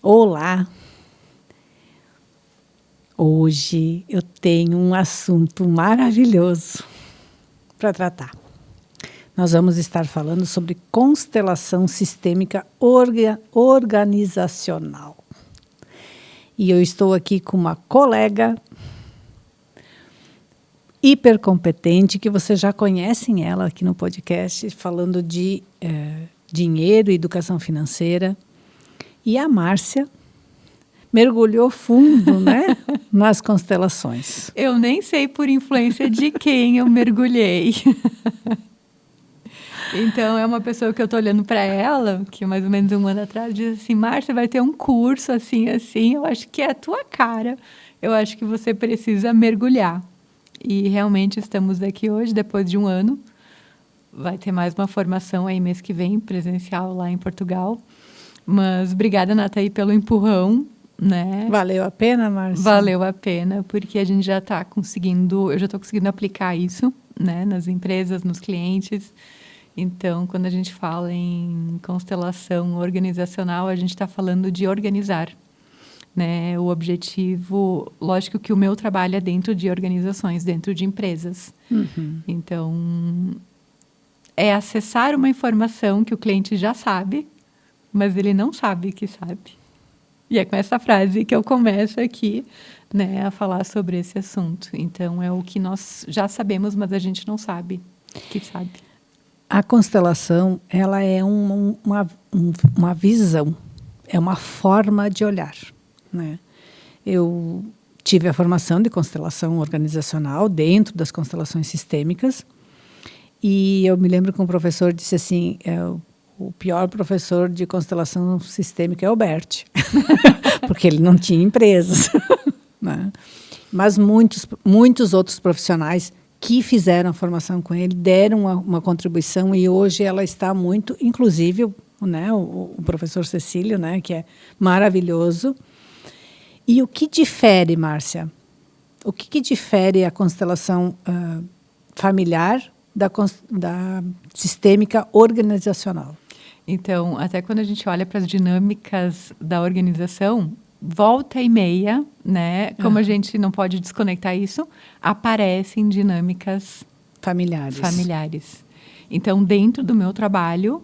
Olá! Hoje eu tenho um assunto maravilhoso para tratar. Nós vamos estar falando sobre constelação sistêmica organizacional. E eu estou aqui com uma colega hipercompetente, que vocês já conhecem ela aqui no podcast, falando de dinheiro e educação financeira. E a Márcia mergulhou fundo, né, nas constelações. Eu nem sei por influência de quem eu mergulhei. Então, é uma pessoa que eu estou olhando para ela, que mais ou menos um ano atrás, diz assim, Márcia, vai ter um curso assim, eu acho que é a tua cara. Eu acho que você precisa mergulhar. E realmente estamos aqui hoje, depois de um ano. Vai ter mais uma formação aí mês que vem, presencial lá em Portugal. Mas obrigada, Nathalie, pelo empurrão, né? Valeu a pena, Márcia? Valeu a pena, porque a gente já está conseguindo, eu já estou conseguindo aplicar isso, né, nas empresas, nos clientes. Então, quando a gente fala em constelação organizacional, a gente está falando de organizar, né? O objetivo, lógico que o meu trabalho é dentro de organizações, dentro de empresas. Uhum. Então, é acessar uma informação que o cliente já sabe, mas ele não sabe que sabe. E é com essa frase que eu começo aqui, né, a falar sobre esse assunto. Então, é o que nós já sabemos, mas a gente não sabe que sabe. A constelação, ela é uma visão, é uma forma de olhar, né? Eu tive a formação de constelação organizacional dentro das constelações sistêmicas e eu me lembro que um professor disse assim, o pior professor de constelação sistêmica é o Bert, porque ele não tinha empresas. Né? Mas muitos outros profissionais que fizeram a formação com ele deram uma contribuição e hoje ela está muito, inclusive, né, o professor Cecílio, né, que é maravilhoso. E o que difere, Márcia? O que difere a constelação familiar da sistêmica organizacional? Então, até quando a gente olha para as dinâmicas da organização, volta e meia, né? Como a gente não pode desconectar isso, aparecem dinâmicas familiares. Então, dentro do meu trabalho,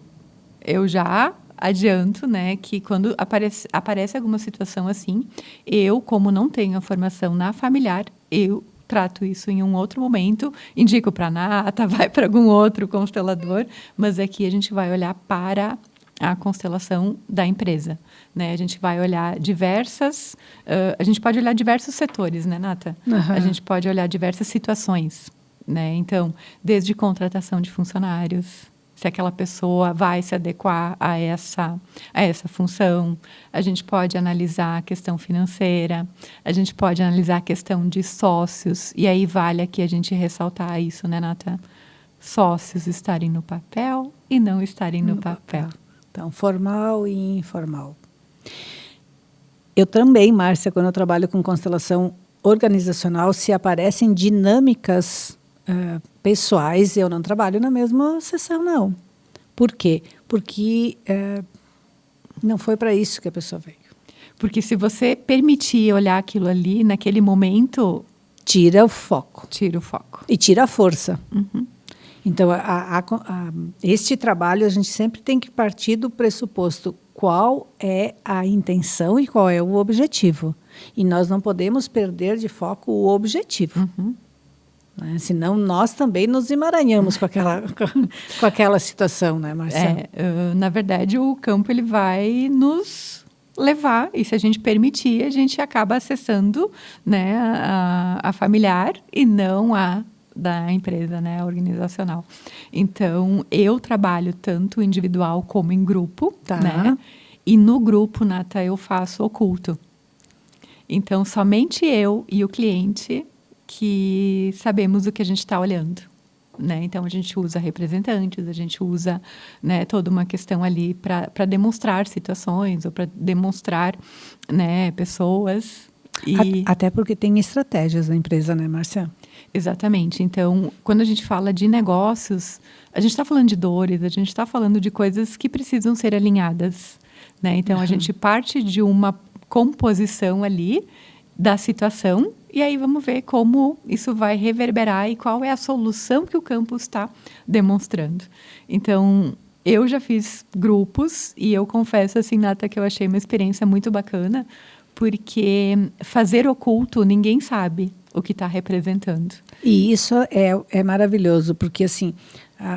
eu já adianto, né, que quando aparece alguma situação assim, eu, como não tenho a formação na familiar, eu trato isso em um outro momento, indico para a Nata, vai para algum outro constelador, mas aqui a gente vai olhar para a constelação da empresa, né? A gente vai olhar a gente pode olhar diversos setores, né, Nata? Uhum. A gente pode olhar diversas situações, né? Então, desde contratação de funcionários, se aquela pessoa vai se adequar a essa função. A gente pode analisar a questão financeira, a gente pode analisar a questão de sócios, e aí vale aqui a gente ressaltar isso, né, Nata? Sócios estarem no papel e não estarem no papel. Então, formal e informal. Eu também, Márcia, quando eu trabalho com constelação organizacional, se aparecem dinâmicas pessoais, eu não trabalho na mesma sessão, não. Por quê? Porque não foi para isso que a pessoa veio. Porque se você permitir olhar aquilo ali, naquele momento... Tira o foco. Tira o foco. E tira a força. Uhum. Então, este trabalho, a gente sempre tem que partir do pressuposto qual é a intenção e qual é o objetivo. E nós não podemos perder de foco o objetivo. Uhum. Né? Senão, nós também nos emaranhamos com aquela situação, né, Marcelo? Na verdade, o campo ele vai nos levar, e se a gente permitir, a gente acaba acessando, né, a familiar e não a da empresa, né, organizacional. Então, eu trabalho tanto individual como em grupo, tá, né? E no grupo, Nata, eu faço oculto. Então, somente eu e o cliente que sabemos o que a gente está olhando, né? Então, a gente usa representantes, a gente usa, né, toda uma questão ali para demonstrar situações ou para demonstrar, né, pessoas. Até porque tem estratégias na empresa, né, Márcia? Exatamente. Então, quando a gente fala de negócios, a gente está falando de dores, a gente está falando de coisas que precisam ser alinhadas. né? Então, a gente parte de uma composição ali da situação e aí vamos ver como isso vai reverberar e qual é a solução que o campo está demonstrando. Então, eu já fiz grupos e eu confesso, assim, Nata, que eu achei uma experiência muito bacana, porque fazer oculto, ninguém sabe o que está representando. E isso é maravilhoso, porque assim,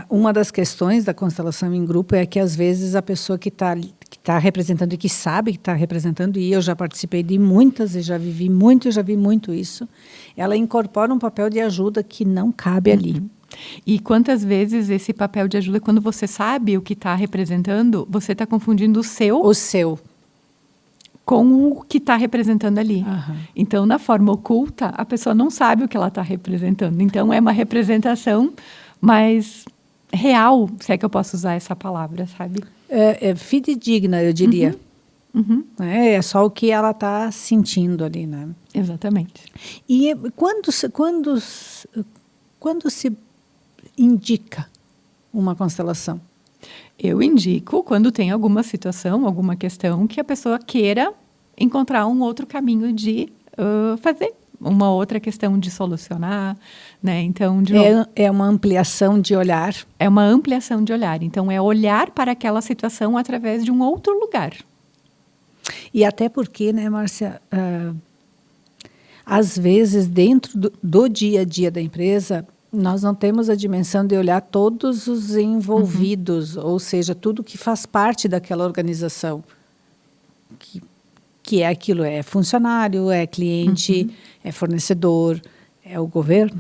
uma das questões da constelação em grupo é que às vezes a pessoa que tá representando e que sabe que está representando, e eu já participei de muitas e já vivi muito, já vi muito isso, ela incorpora um papel de ajuda que não cabe ali. E quantas vezes esse papel de ajuda, quando você sabe o que está representando, você está confundindo o seu com o que está representando ali. Uhum. Então, na forma oculta, a pessoa não sabe o que ela está representando. Então, é uma representação mais real, se é que eu posso usar essa palavra, sabe? É fidedigna, eu diria. É só o que ela está sentindo ali, né? Exatamente. E quando se indica uma constelação? Eu indico quando tem alguma situação, alguma questão que a pessoa queira encontrar um outro caminho de fazer, uma outra questão de solucionar, né? Então, de novo, é uma ampliação de olhar. É uma ampliação de olhar. Então, é olhar para aquela situação através de um outro lugar. E até porque, né, Márcia, às vezes, dentro do dia a dia da empresa, nós não temos a dimensão de olhar todos os envolvidos, ou seja, tudo que faz parte daquela organização. Que é aquilo, é funcionário, é cliente, é fornecedor, é o governo.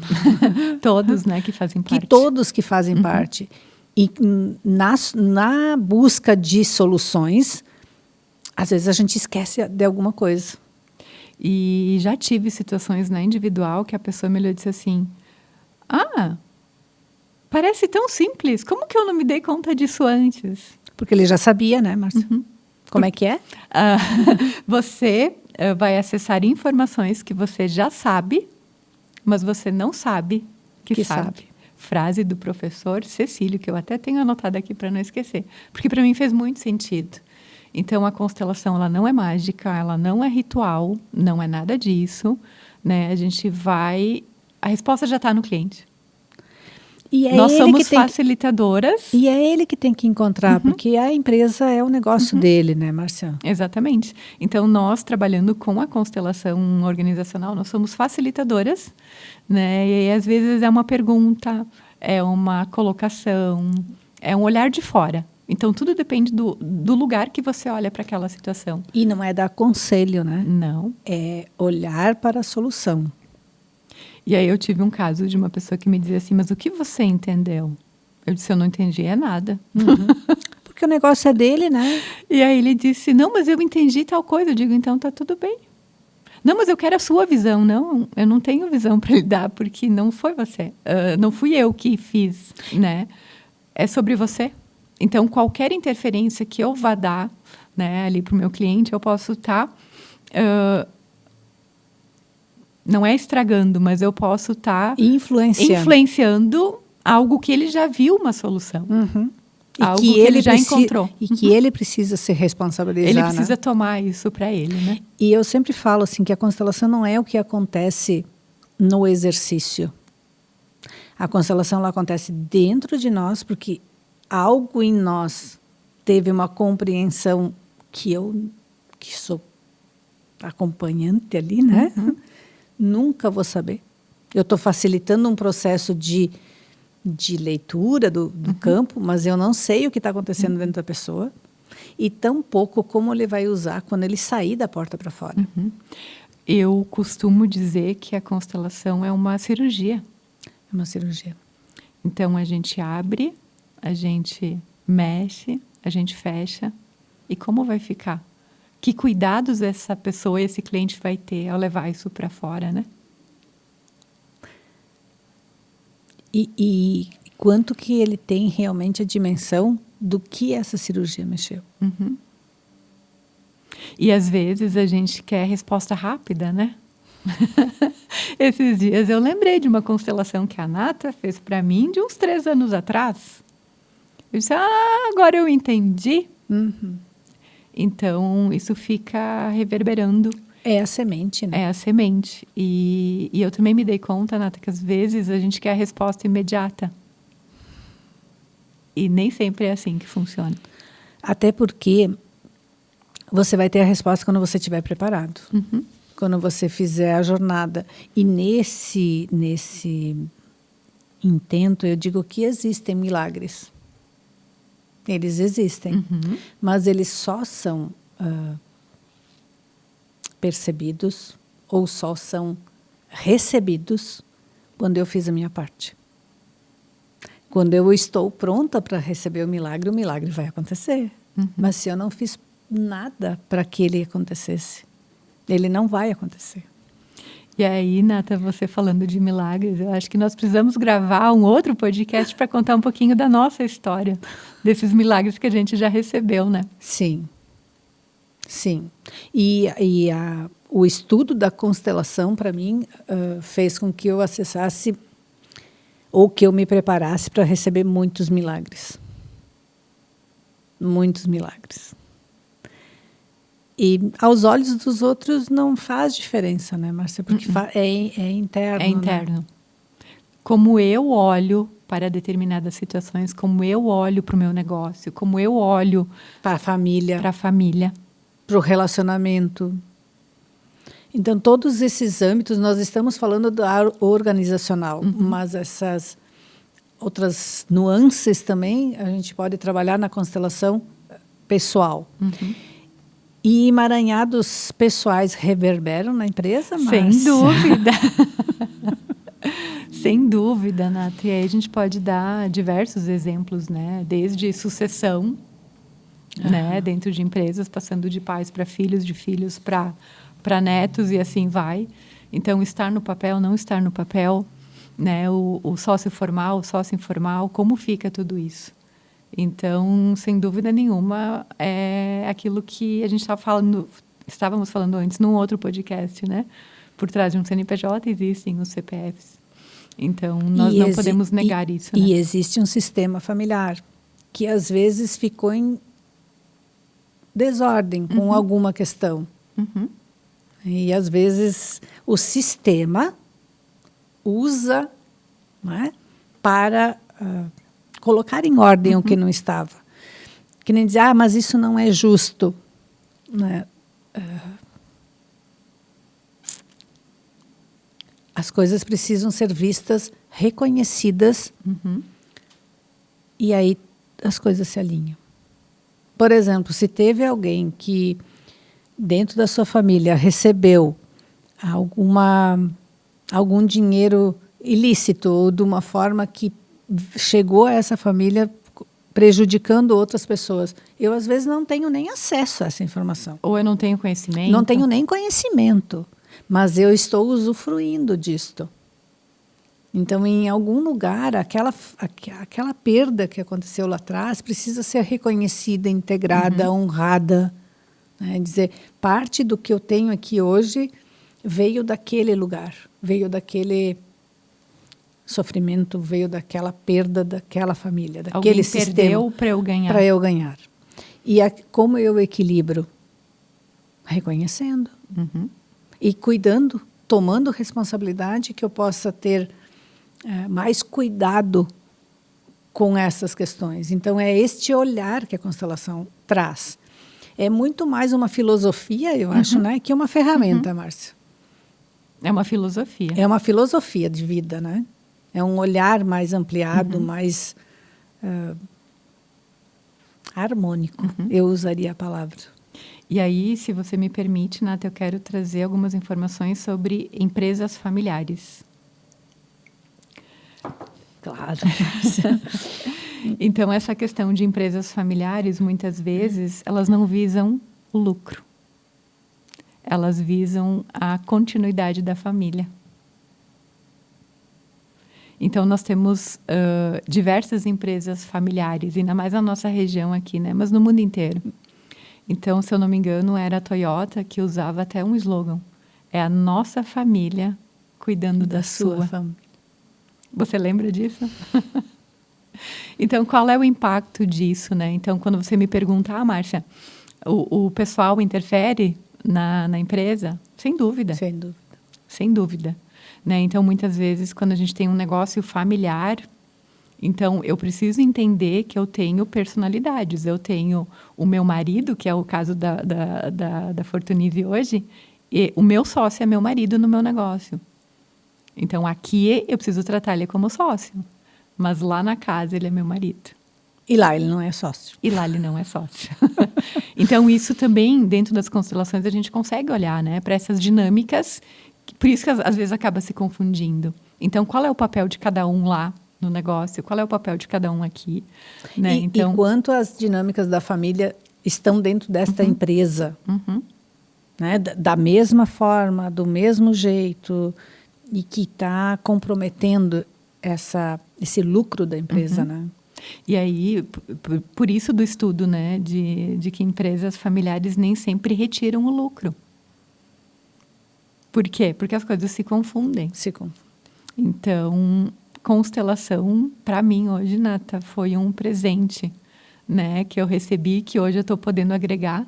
Todos, né, que fazem parte. Que todos que fazem parte. E na busca de soluções, às vezes a gente esquece de alguma coisa. E já tive situações na individual que a pessoa me olhou e disse assim, parece tão simples, como que eu não me dei conta disso antes? Porque ele já sabia, né, Márcia? Como é que é? Você vai acessar informações que você já sabe, mas você não sabe que sabe. Frase do professor Cecílio, que eu até tenho anotado aqui para não esquecer, porque para mim fez muito sentido. Então, a constelação ela não é mágica, ela não é ritual, não é nada disso, né? A gente vai... A resposta já está no cliente. E nós somos facilitadoras. E é ele que tem que encontrar, porque a empresa é o negócio dele, né, Márcia? Exatamente. Então, nós, trabalhando com a constelação organizacional, nós somos facilitadoras, né? E às vezes é uma pergunta, é uma colocação, é um olhar de fora. Então, tudo depende do lugar que você olha para aquela situação. E não é dar conselho, né? Não. É olhar para a solução. E aí eu tive um caso de uma pessoa que me dizia assim, mas o que você entendeu? Eu disse, eu não entendi nada. Porque o negócio é dele, né? E aí ele disse, não, mas eu entendi tal coisa. Eu digo, então tá tudo bem. Não, mas eu quero a sua visão. Não, eu não tenho visão para lhe dar, porque não foi você. Não fui eu que fiz, né? É sobre você. Então, qualquer interferência que eu vá dar, né, ali para o meu cliente, eu posso estar... não é estragando, mas eu posso estar influenciando algo que ele já viu uma solução. Algo que ele já encontrou. E que ele precisa se responsabilizar. Ele precisa tomar isso para ele, né? E eu sempre falo assim que a constelação não é o que acontece no exercício. A constelação ela acontece dentro de nós, porque algo em nós teve uma compreensão que sou acompanhante ali, né? Nunca vou saber. Eu estou facilitando um processo de leitura do campo, mas eu não sei o que está acontecendo dentro da pessoa e tampouco como ele vai usar quando ele sair da porta para fora. Eu costumo dizer que a constelação é uma cirurgia. É uma cirurgia. Então, a gente abre, a gente mexe, a gente fecha. E como vai ficar? Que cuidados essa pessoa, esse cliente vai ter ao levar isso para fora, né? E quanto que ele tem realmente a dimensão do que essa cirurgia mexeu. E às vezes a gente quer resposta rápida, né? Esses dias eu lembrei de uma constelação que a Nata fez para mim de uns 3 anos atrás. Eu disse, agora eu entendi. Então, isso fica reverberando. É a semente, né? É a semente. E eu também me dei conta, Nata, que às vezes a gente quer a resposta imediata. E nem sempre é assim que funciona. Até porque você vai ter a resposta quando você estiver preparado. Uhum. Quando você fizer a jornada. E nesse intento, eu digo que existem milagres. Eles existem. Uhum. Mas eles só são percebidos ou só são recebidos quando eu fiz a minha parte. Quando eu estou pronta para receber o milagre vai acontecer. Uhum. Mas se eu não fiz nada para que ele acontecesse, ele não vai acontecer. E aí, Nata, você falando de milagres, eu acho que nós precisamos gravar um outro podcast para contar um pouquinho da nossa história, desses milagres que a gente já recebeu, né? Sim. Sim. O estudo da constelação, para mim, fez com que eu acessasse ou que eu me preparasse para receber muitos milagres. Muitos milagres. E aos olhos dos outros não faz diferença, né, Márcia? Porque é interno. É interno. Né? Como eu olho para determinadas situações, como eu olho para o meu negócio, como eu olho para a família. Para o relacionamento. Então, todos esses âmbitos, nós estamos falando da organizacional, mas essas outras nuances também a gente pode trabalhar na constelação pessoal. E emaranhados pessoais reverberam na empresa, Márcia? Sem dúvida. Sem dúvida, Nath. E aí a gente pode dar diversos exemplos, né? Desde sucessão, né? Dentro de empresas, passando de pais para filhos, de filhos para netos e assim vai. Então, estar no papel, não estar no papel, né? O sócio formal, o sócio informal, como fica tudo isso? Então, sem dúvida nenhuma, é aquilo que a gente estávamos falando antes num outro podcast, né? Por trás de um CNPJ existem os CPFs. Então, nós não podemos negar isso. Né? E existe um sistema familiar que às vezes ficou em desordem com alguma questão. E às vezes o sistema usa, né, para colocar em ordem o que não estava. Que nem dizer, mas isso não é justo. Né? As coisas precisam ser vistas, reconhecidas, e aí as coisas se alinham. Por exemplo, se teve alguém que, dentro da sua família, recebeu algum dinheiro ilícito ou de uma forma que chegou a essa família prejudicando outras pessoas, eu às vezes não tenho nem acesso a essa informação. Ou eu não tenho conhecimento. Não tenho nem conhecimento, mas eu estou usufruindo disto. Então, em algum lugar, aquela perda que aconteceu lá atrás precisa ser reconhecida, integrada, honrada. Né? Dizer, parte do que eu tenho aqui hoje veio daquele lugar, veio daquele sofrimento, veio daquela perda daquela família, daquele sistema. Alguém perdeu para eu ganhar. Para eu ganhar. E como eu equilibro? Reconhecendo. E cuidando, tomando responsabilidade, que eu possa ter mais cuidado com essas questões. Então, é este olhar que a constelação traz. É muito mais uma filosofia, eu acho, né, que uma ferramenta, Márcia. É uma filosofia. É uma filosofia de vida, né? É um olhar mais ampliado, mais harmônico. Eu usaria a palavra. E aí, se você me permite, Nata, eu quero trazer algumas informações sobre empresas familiares. Claro. Então, essa questão de empresas familiares, muitas vezes, elas não visam o lucro. Elas visam a continuidade da família. Então, nós temos diversas empresas familiares, ainda mais na nossa região aqui, né? Mas no mundo inteiro. Então, se eu não me engano, era a Toyota que usava até um slogan. É a nossa família cuidando da sua. Família. Você lembra disso? Então, qual é o impacto disso, né? Então, quando você me pergunta, Márcia, O pessoal interfere na empresa? Sem dúvida. Sem dúvida. Sem dúvida. Né? Então, muitas vezes, quando a gente tem um negócio familiar, então, eu preciso entender que eu tenho personalidades. Eu tenho o meu marido, que é o caso da Fortunise hoje, e o meu sócio é meu marido no meu negócio. Então, aqui eu preciso tratar ele como sócio, mas lá na casa ele é meu marido. E lá ele não é sócio. E lá ele não é sócio. Então, isso também, dentro das constelações, a gente consegue olhar, né, para essas dinâmicas, por isso que às vezes acaba se confundindo. Então, qual é o papel de cada um lá no negócio? Qual é o papel de cada um aqui? Né? E quanto as dinâmicas da família estão dentro desta empresa? Né? Da mesma forma, do mesmo jeito, e que está comprometendo esse lucro da empresa, né? E aí, por isso do estudo, né, de que empresas familiares nem sempre retiram o lucro. Por quê? Porque as coisas se confundem. Se confundem. Então, constelação, para mim hoje, Nata, foi um presente, né, que eu recebi, que hoje eu estou podendo agregar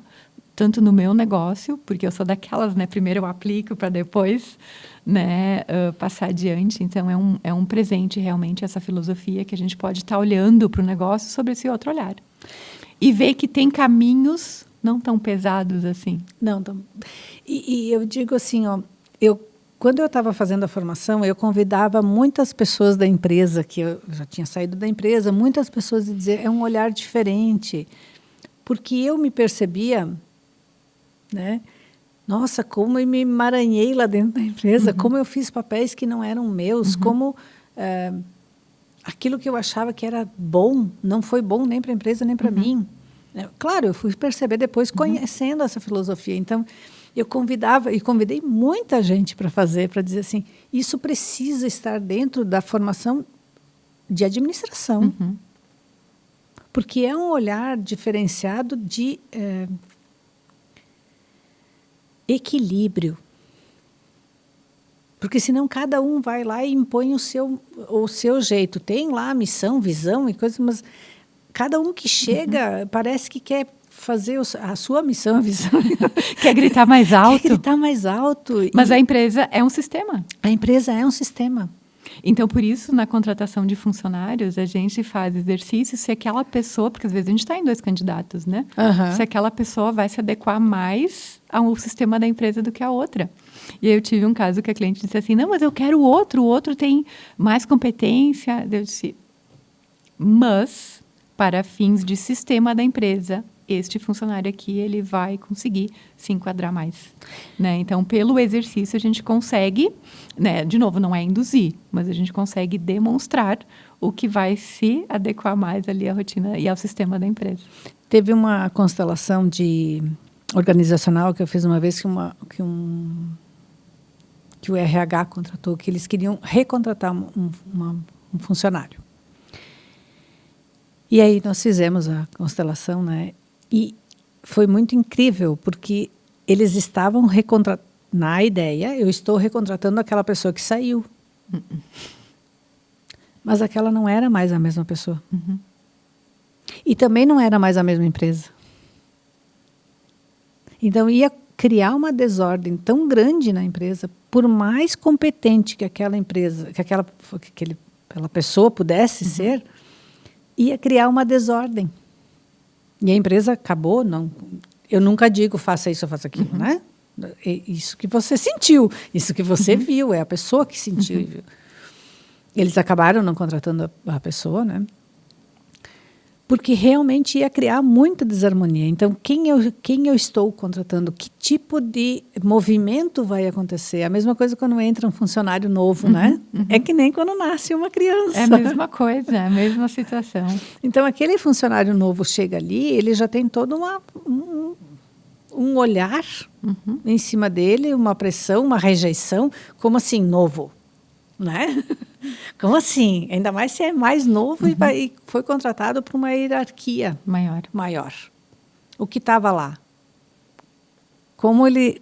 tanto no meu negócio, porque eu sou daquelas, né, primeiro eu aplico para depois, né, passar adiante. Então, é um presente realmente essa filosofia que a gente pode estar olhando para o negócio sobre esse outro olhar. E ver que tem caminhos não tão pesados assim. Não, e eu digo assim, ó, quando eu estava fazendo a formação, eu convidava muitas pessoas da empresa, que eu já tinha saído da empresa, muitas pessoas a dizer, é um olhar diferente, porque eu me percebia, né? Nossa, como eu me emaranhei lá dentro da empresa, como eu fiz papéis que não eram meus, como aquilo que eu achava que era bom, não foi bom nem para a empresa, nem para mim. Claro, eu fui perceber depois, conhecendo essa filosofia. Então, eu convidei muita gente para dizer assim, isso precisa estar dentro da formação de administração. Porque é um olhar diferenciado de equilíbrio. Porque senão cada um vai lá e impõe o seu jeito. Tem lá missão, visão e coisas, mas cada um que chega parece que quer fazer a sua missão, a visão. Quer gritar mais alto. Quer gritar mais alto. Mas a empresa é um sistema. A empresa é um sistema. Então, por isso, na contratação de funcionários, a gente faz exercícios se aquela pessoa, porque às vezes a gente está em 2 candidatos, né? Se aquela pessoa vai se adequar mais ao sistema da empresa do que a outra. E aí eu tive um caso que a cliente disse assim, não, mas eu quero o outro tem mais competência. Eu disse, mas, para fins de sistema da empresa, este funcionário aqui, ele vai conseguir se enquadrar mais. Né? Então, pelo exercício, a gente consegue, né, de novo, não é induzir, mas a gente consegue demonstrar o que vai se adequar mais ali à rotina e ao sistema da empresa. Teve uma constelação organizacional que eu fiz uma vez que o RH contratou, que eles queriam recontratar um funcionário. E aí nós fizemos a constelação, né? E foi muito incrível, porque eles estavam na ideia, eu estou recontratando aquela pessoa que saiu. Mas aquela não era mais a mesma pessoa. E também não era mais a mesma empresa. Então, ia criar uma desordem tão grande na empresa, por mais competente que aquela empresa, que aquela pessoa pudesse ser, ia criar uma desordem. E a empresa acabou, eu nunca digo faça isso ou faça aquilo, né? Isso que você sentiu, isso que você viu, é a pessoa que sentiu e viu. Eles acabaram não contratando a pessoa, né? Porque realmente ia criar muita desarmonia. Então, quem eu estou contratando? Que tipo de movimento vai acontecer? A mesma coisa quando entra um funcionário novo, né? É que nem quando nasce uma criança. É a mesma coisa, é a mesma situação. Então, aquele funcionário novo chega ali, ele já tem todo um olhar em cima dele, uma pressão, uma rejeição. Como assim, novo? Né? Como assim? Ainda mais se é mais novo e foi contratado por uma hierarquia maior. O que estava lá? Como ele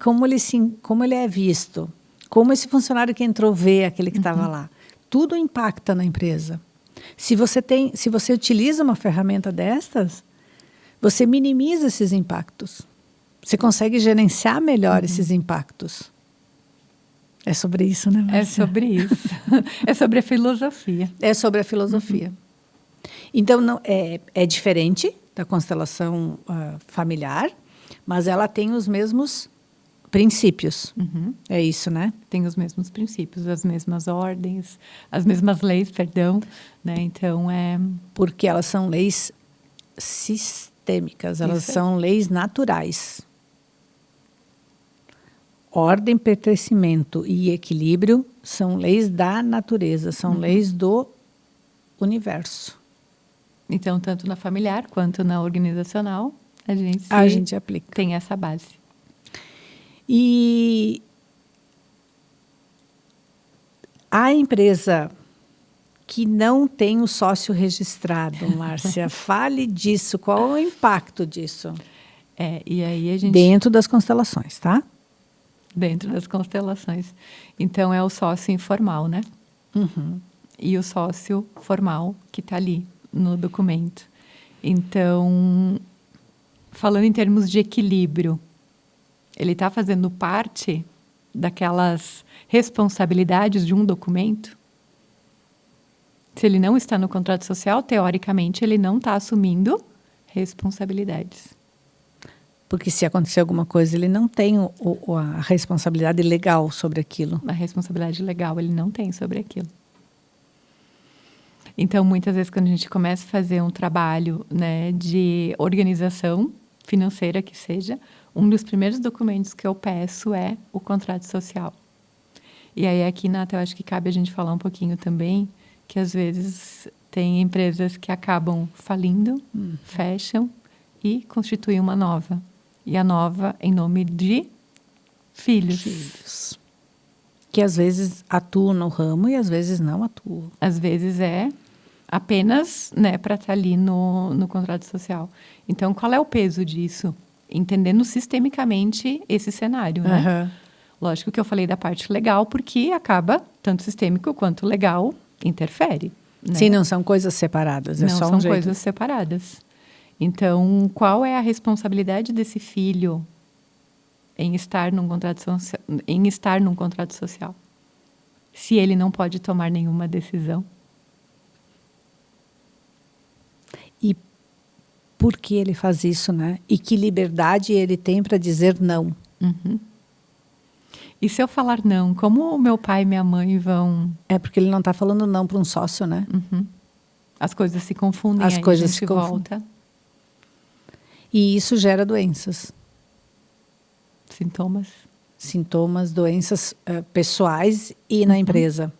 é visto? Como esse funcionário que entrou vê aquele que estava lá? Tudo impacta na empresa. Se você utiliza uma ferramenta destas, você minimiza esses impactos. Você consegue gerenciar melhor esses impactos. É sobre isso, né, Márcia? É sobre isso. É sobre a filosofia. É sobre a filosofia. Então, não, é diferente da constelação familiar, mas ela tem os mesmos princípios. É isso, né? Tem os mesmos princípios, as mesmas ordens, as mesmas leis, perdão, né? Então, Porque elas são leis sistêmicas, elas são leis naturais. Ordem, pertencimento e equilíbrio são leis da natureza, são leis do universo. Então, tanto na familiar quanto na organizacional, a gente aplica. Tem essa base. E a empresa que não tem o sócio registrado, Márcia, fale disso. Qual é o impacto disso? E aí a gente... Dentro das constelações, tá? Dentro das constelações. Então, é o sócio informal, né? E o sócio formal que está ali no documento. Então, falando em termos de equilíbrio, ele está fazendo parte daquelas responsabilidades de um documento? Se ele não está no contrato social, teoricamente, ele não está assumindo responsabilidades. Porque se acontecer alguma coisa, ele não tem a responsabilidade legal sobre aquilo. A responsabilidade legal ele não tem sobre aquilo. Então, muitas vezes, quando a gente começa a fazer um trabalho, né, de organização financeira que seja, um dos primeiros documentos que eu peço é o contrato social. E aí, aqui, Nata, eu acho que cabe a gente falar um pouquinho também que, às vezes, tem empresas que acabam falindo, fecham e constituem uma nova. E a nova em nome de filhos. Que às vezes atuam no ramo e às vezes não atuam. Às vezes é apenas, né, para estar ali no contrato social. Então, qual é o peso disso? Entendendo sistemicamente esse cenário, né? Lógico que eu falei da parte legal, porque acaba, tanto sistêmico quanto legal, interfere. Né? Sim, não são coisas separadas, é não só são um jeito. coisas separadas. Então, qual é a responsabilidade desse filho em estar num contrato social? Se ele não pode tomar nenhuma decisão. E por que ele faz isso, né? E que liberdade ele tem para dizer não? E se eu falar não, como o meu pai e minha mãe vão... É porque ele não está falando não para um sócio, né? As coisas se confundem, As aí coisas a gente se volta. E isso gera doenças. Sintomas, doenças pessoais e na empresa.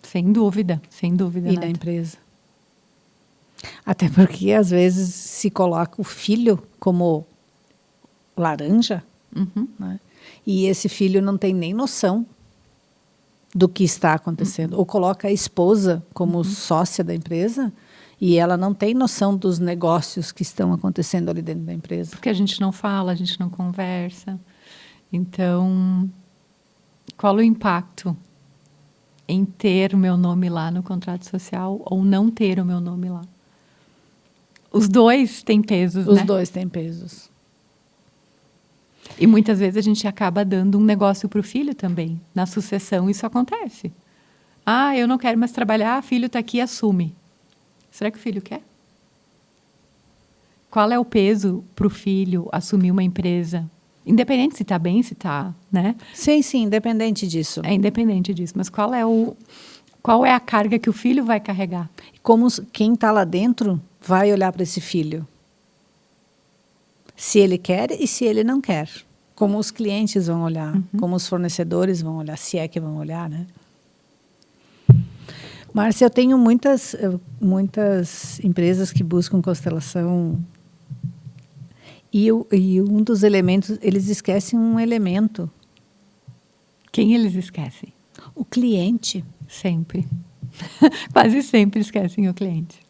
Sem dúvida, sem dúvida. E na empresa. Até porque, às vezes, se coloca o filho como laranja, né? E esse filho não tem nem noção do que está acontecendo. Ou coloca a esposa como sócia da empresa e ela não tem noção dos negócios que estão acontecendo ali dentro da empresa. Porque a gente não fala, a gente não conversa. Então, qual o impacto em ter o meu nome lá no contrato social ou não ter o meu nome lá? Os dois têm pesos, né? Os dois têm pesos. E muitas vezes a gente acaba dando um negócio para o filho também. Na sucessão isso acontece. Ah, eu não quero mais trabalhar, filho está aqui, assume. Será que o filho quer? Qual é o peso para o filho assumir uma empresa? Independente se está bem, se está, né? Sim, independente disso. É independente disso, mas qual é a carga que o filho vai carregar? Como quem está lá dentro vai olhar para esse filho? Se ele quer e se ele não quer. Como os clientes vão olhar, como os fornecedores vão olhar, se é que vão olhar, né? Márcia, eu tenho muitas empresas que buscam constelação e um dos elementos, eles esquecem um elemento. Quem eles esquecem? O cliente. Sempre. Quase sempre esquecem o cliente.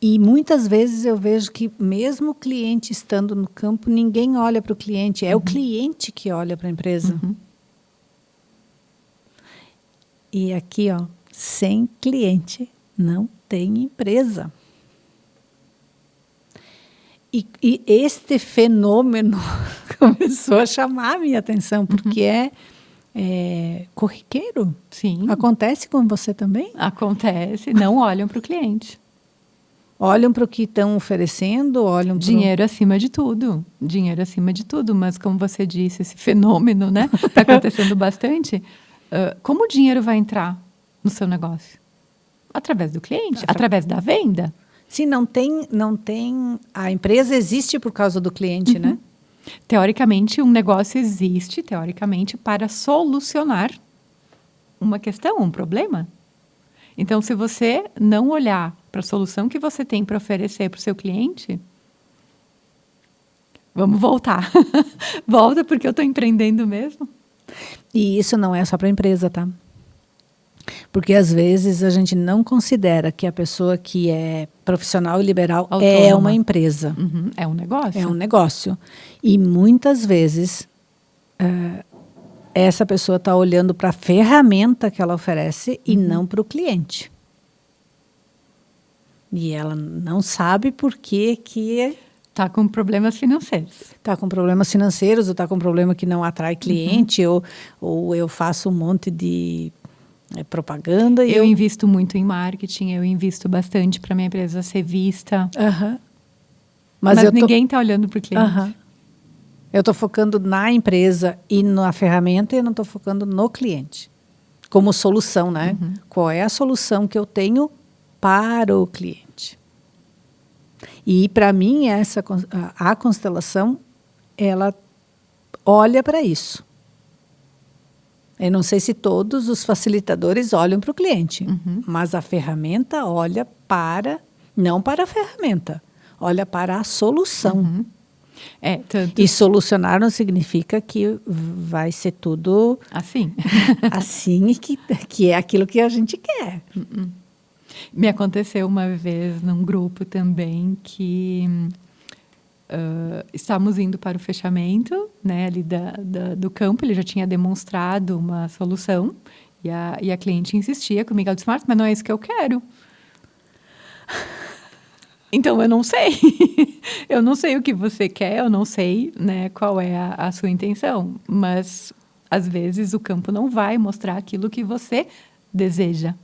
E muitas vezes eu vejo que mesmo o cliente estando no campo, ninguém olha para o cliente. É o cliente que olha para a empresa. E aqui, ó, sem cliente não tem empresa. E este fenômeno começou a chamar a minha atenção, porque é corriqueiro. Sim. Acontece com você também? Acontece. Não olham para o cliente. Olham para o que estão oferecendo, olham para Dinheiro acima de tudo. Dinheiro acima de tudo. Mas, como você disse, esse fenômeno, né? Está acontecendo bastante. Como o dinheiro vai entrar no seu negócio? Através do cliente, através da venda. Se não tem, a empresa existe por causa do cliente, né? Teoricamente, um negócio existe, teoricamente, para solucionar uma questão, um problema. Então, se você não olhar para a solução que você tem para oferecer para o seu cliente, vamos voltar. Volta, porque eu estou empreendendo mesmo. E isso não é só para a empresa, tá? Porque às vezes a gente não considera que a pessoa que é profissional e liberal é uma empresa. É um negócio. É um negócio. E muitas vezes essa pessoa está olhando para a ferramenta que ela oferece e não para o cliente. E ela não sabe por que está com problemas financeiros. Está com problemas financeiros, ou está com problema que não atrai cliente, ou eu faço um monte de propaganda. Eu invisto muito em marketing, eu invisto bastante para minha empresa ser vista. Mas ninguém está olhando para o cliente. Eu estou focando na empresa e na ferramenta, e eu não estou focando no cliente. Como solução, né? Qual é a solução que eu tenho para o cliente? E, para mim, a constelação, ela olha para isso. Eu não sei se todos os facilitadores olham para o cliente, mas a ferramenta olha não para a ferramenta, olha para a solução. E solucionar não significa que vai ser tudo assim, assim que é aquilo que a gente quer. Me aconteceu uma vez num grupo também que estávamos indo para o fechamento, né, ali do campo. Ele já tinha demonstrado uma solução e a cliente insistia comigo. Ela disse: Marta, mas não é isso que eu quero. Então, eu não sei. Eu não sei o que você quer, eu não sei, né, qual é a sua intenção. Mas, às vezes, o campo não vai mostrar aquilo que você deseja.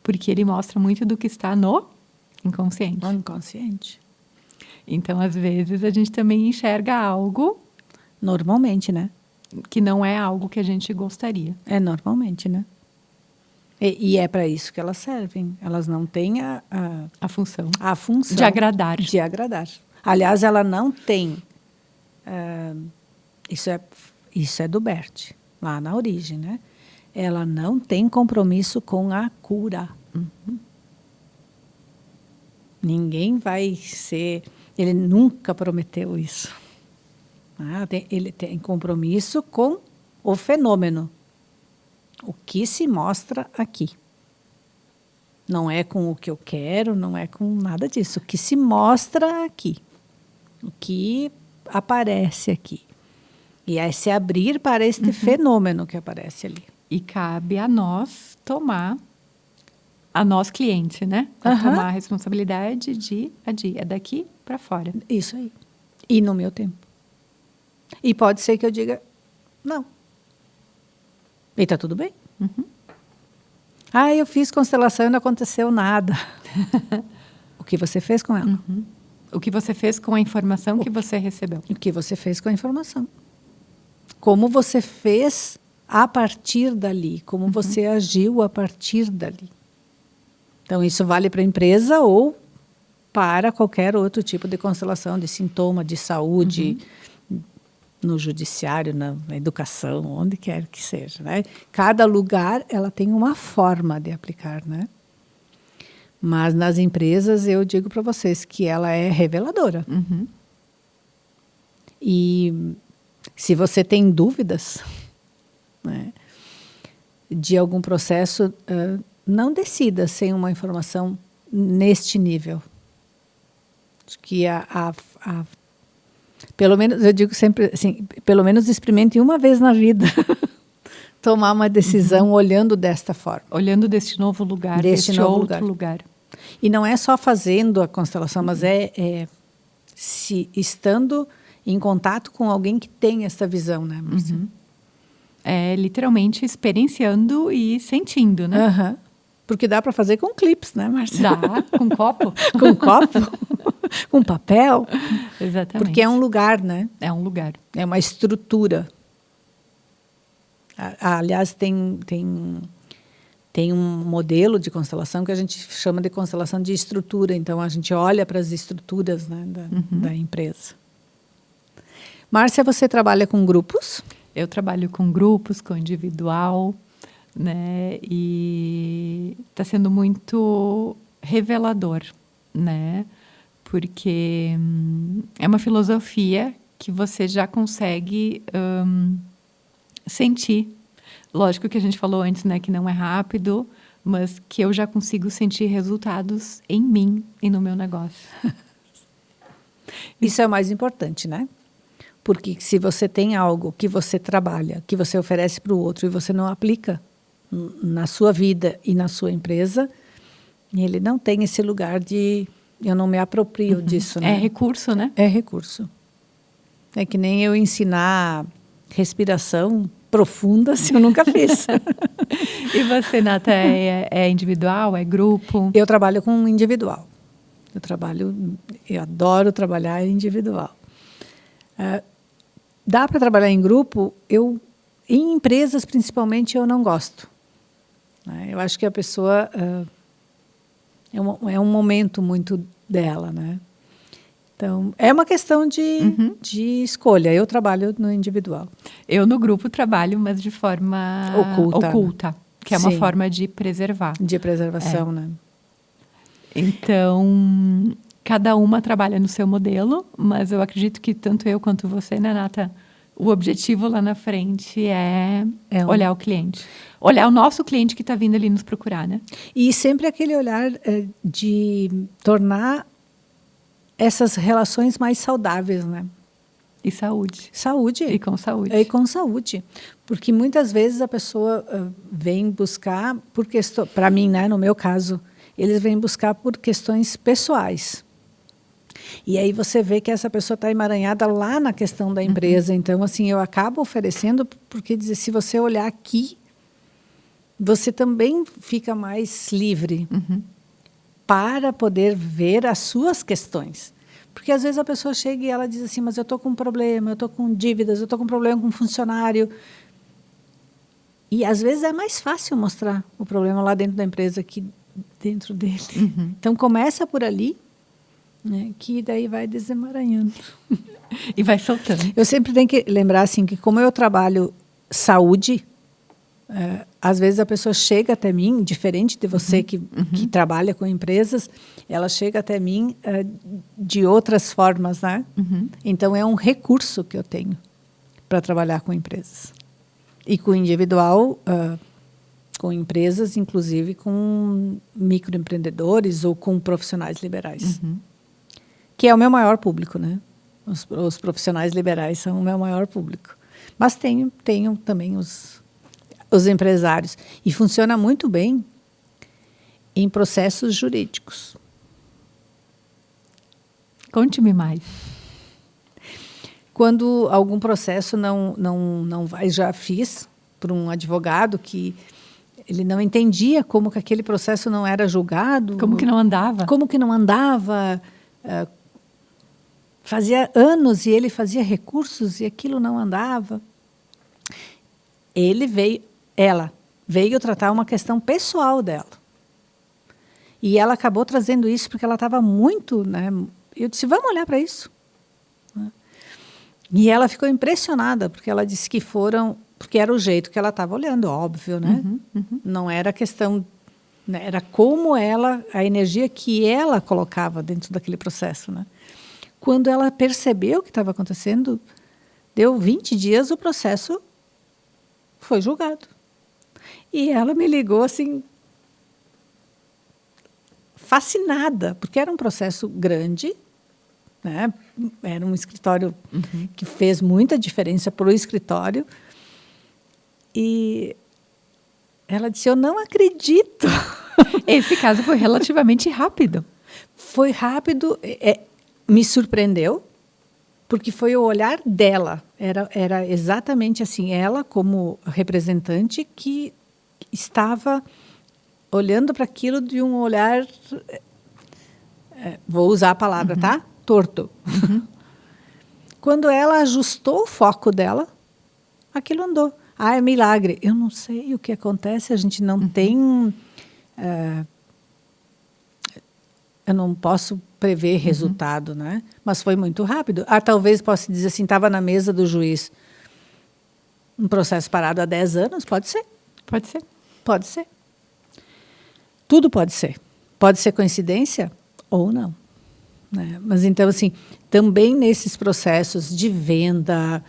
Porque ele mostra muito do que está no inconsciente. No inconsciente. Então, às vezes, a gente também enxerga algo... Normalmente, né? Que não é algo que a gente gostaria. É normalmente, né? E é para isso que elas servem. Elas não têm a função. A função de agradar. De agradar. Aliás, ela não tem... Isso é do Bert, lá na origem, né? Ela não tem compromisso com a cura. Ninguém vai ser... Ele nunca prometeu isso. Ele tem compromisso com o fenômeno. O que se mostra aqui. Não é com o que eu quero, não é com nada disso. O que se mostra aqui. O que aparece aqui. E é se abrir para este fenômeno que aparece ali. E cabe a nós tomar, a nós cliente, né? Tomar a responsabilidade de agir. É daqui para fora. Isso aí. E no meu tempo. E pode ser que eu diga, não. E está tudo bem. Eu fiz constelação e não aconteceu nada. O que você fez com ela? O que você fez com a informação que você recebeu? O que você fez com a informação? Como você fez a partir dali? Como você agiu a partir dali? Então, isso vale para a empresa ou para qualquer outro tipo de constelação, de sintoma, de saúde, no judiciário, na educação, onde quer que seja, né? Cada lugar, ela tem uma forma de aplicar, né? Mas nas empresas, eu digo para vocês que ela é reveladora. E se você tem dúvidas, né, de algum processo, não decida sem uma informação neste nível. Acho que pelo menos, eu digo sempre assim, pelo menos experimente uma vez na vida tomar uma decisão olhando desta forma. Olhando deste novo lugar, deste outro lugar. E não é só fazendo a constelação, mas é se estando em contato com alguém que tem essa visão, né, Márcia? É literalmente experienciando e sentindo, né? Aham. Porque dá para fazer com clips, né, Márcia? Dá, com copo. Com copo, com papel. Exatamente. Porque é um lugar, né? É um lugar. É uma estrutura. Aliás, tem um modelo de constelação que a gente chama de constelação de estrutura. Então, a gente olha para as estruturas, né, da empresa. Márcia, você trabalha com grupos? Eu trabalho com grupos, com individual, né? E está sendo muito revelador, né? Porque é uma filosofia que você já consegue sentir. Lógico que a gente falou antes, né, que não é rápido, mas que eu já consigo sentir resultados em mim e no meu negócio. Isso é o mais importante, né? Porque se você tem algo que você trabalha, que você oferece para o outro e você não aplica na sua vida e na sua empresa, ele não tem esse lugar de eu não me aproprio disso, né? É recurso, né? É recurso. É que nem eu ensinar respiração profunda se eu nunca fiz. E você, Nata, é individual, é grupo? Eu trabalho com individual. Eu adoro trabalhar individual. Dá para trabalhar em grupo? Em empresas, principalmente, eu não gosto. Eu acho que a pessoa é um momento muito dela, né? Então, é uma questão de escolha. Eu trabalho no individual. Eu, no grupo, trabalho, mas de forma oculta, que é uma forma de preservar. De preservação, né? Então, cada uma trabalha no seu modelo, mas eu acredito que tanto eu quanto você, né, Nata, o objetivo lá na frente é olhar o cliente. Olhar o nosso cliente que está vindo ali nos procurar, né? E sempre aquele olhar de tornar essas relações mais saudáveis, né? E saúde. Saúde. E com saúde. E com saúde. Porque muitas vezes a pessoa vem buscar por questão, para mim, né, no meu caso, eles vêm buscar por questões pessoais. E aí você vê que essa pessoa está emaranhada lá na questão da empresa. Então, assim, eu acabo oferecendo, porque dizer, se você olhar aqui, você também fica mais livre para poder ver as suas questões. Porque às vezes a pessoa chega e ela diz assim, mas eu estou com um problema, eu estou com dívidas, eu estou com um problema com um funcionário. E às vezes é mais fácil mostrar o problema lá dentro da empresa que dentro dele. Então começa por ali, né, que daí vai desemaranhando. E vai soltando. Eu sempre tenho que lembrar assim, que como eu trabalho saúde, às vezes a pessoa chega até mim, diferente de você que trabalha com empresas, ela chega até mim de outras formas, né? Então é um recurso que eu tenho para trabalhar com empresas. E com individual, com empresas, inclusive com microempreendedores ou com profissionais liberais. Que é o meu maior público, né? Os profissionais liberais são o meu maior público. Mas tenho também os empresários. E funciona muito bem em processos jurídicos. Conte-me mais. Quando algum processo não vai, já fiz por um advogado que ele não entendia como que aquele processo não era julgado. Como que não andava? Como que não andava. Fazia anos e ele fazia recursos e aquilo não andava. Ela veio tratar uma questão pessoal dela. E ela acabou trazendo isso porque ela estava muito, né? Eu disse, vamos olhar para isso. E ela ficou impressionada, porque ela disse que porque era o jeito que ela estava olhando, óbvio, né? Não era questão, né? Era como a energia que ela colocava dentro daquele processo, né? Quando ela percebeu o que estava acontecendo, deu 20 dias, o processo foi julgado. E ela me ligou assim, fascinada, porque era um processo grande, né? Era um escritório que fez muita diferença para o escritório. E ela disse, eu não acredito. Esse caso foi relativamente rápido. Foi rápido. me surpreendeu, porque foi o olhar dela. Era exatamente assim, ela como representante que estava olhando para aquilo de um olhar, vou usar a palavra, tá? Torto. Quando ela ajustou o foco dela, aquilo andou. Ah, é milagre. Eu não sei o que acontece, a gente não tem... eu não posso prever resultado, né? Mas foi muito rápido. Ah, talvez possa dizer assim, estava na mesa do juiz um processo parado há 10 anos, pode ser. Pode ser. Pode ser. Tudo pode ser. Pode ser coincidência ou não. Né? Mas então, assim, também nesses processos de venda,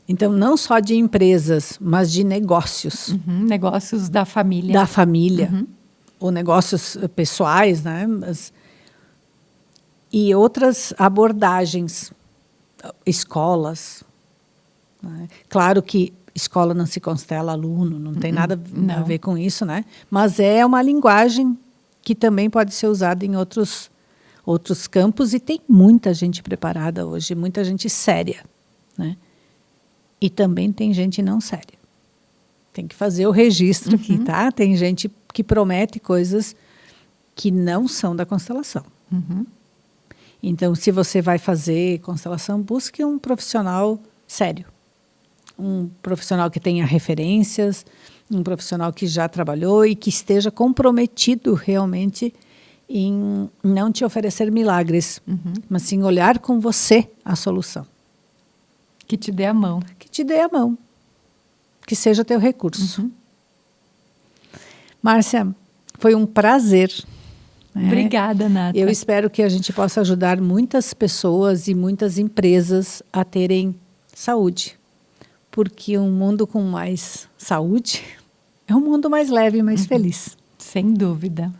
então, não só de empresas, mas de negócios. Negócios da família. Da família. Ou negócios pessoais, né? E outras abordagens, escolas. Né? Claro que escola não se constela aluno, não tem nada a ver com isso, né? Mas é uma linguagem que também pode ser usada em outros campos e tem muita gente preparada hoje, muita gente séria, né? E também tem gente não séria. Tem que fazer o registro aqui, tá? Tem gente que promete coisas que não são da constelação. Então, se você vai fazer constelação, busque um profissional sério. Um profissional que tenha referências, um profissional que já trabalhou e que esteja comprometido realmente em não te oferecer milagres, mas sim olhar com você a solução. Que te dê a mão. Que te dê a mão. Que seja teu recurso. Márcia, foi um prazer. Obrigada, Nata. Eu espero que a gente possa ajudar muitas pessoas e muitas empresas a terem saúde. Porque um mundo com mais saúde é um mundo mais leve e mais feliz. Sem dúvida.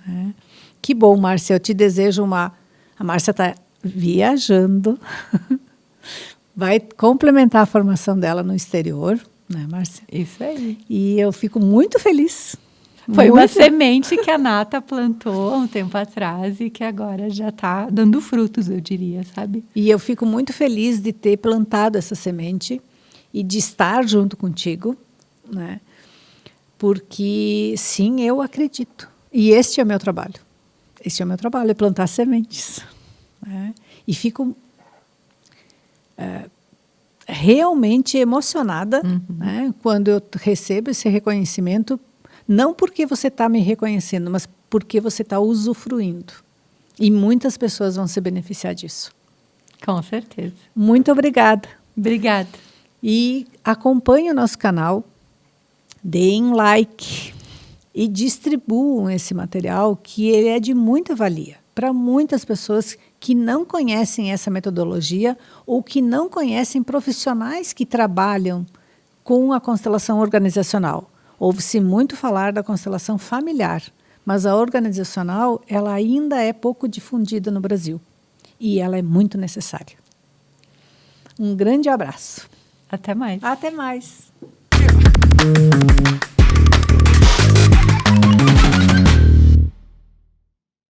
Que bom, Márcia. Eu te desejo A Márcia está viajando. Vai complementar a formação dela no exterior, né, Márcia? Isso aí. E eu fico muito feliz. Foi uma semente que a Nata plantou há um tempo atrás e que agora já está dando frutos, eu diria, sabe? E eu fico muito feliz de ter plantado essa semente e de estar junto contigo, né? Porque, sim, eu acredito. E este é o meu trabalho. Este é o meu trabalho, é plantar sementes. Né? E fico realmente emocionada né? Quando eu recebo esse reconhecimento, não porque você está me reconhecendo, mas porque você está usufruindo. E muitas pessoas vão se beneficiar disso. Com certeza. Muito obrigada. Obrigada. E acompanhe o nosso canal, deem like e distribuam esse material, que ele é de muita valia para muitas pessoas que não conhecem essa metodologia ou que não conhecem profissionais que trabalham com a constelação organizacional. Ouve-se muito falar da constelação familiar, mas a organizacional ela ainda é pouco difundida no Brasil e ela é muito necessária. Um grande abraço. Até mais. Até mais.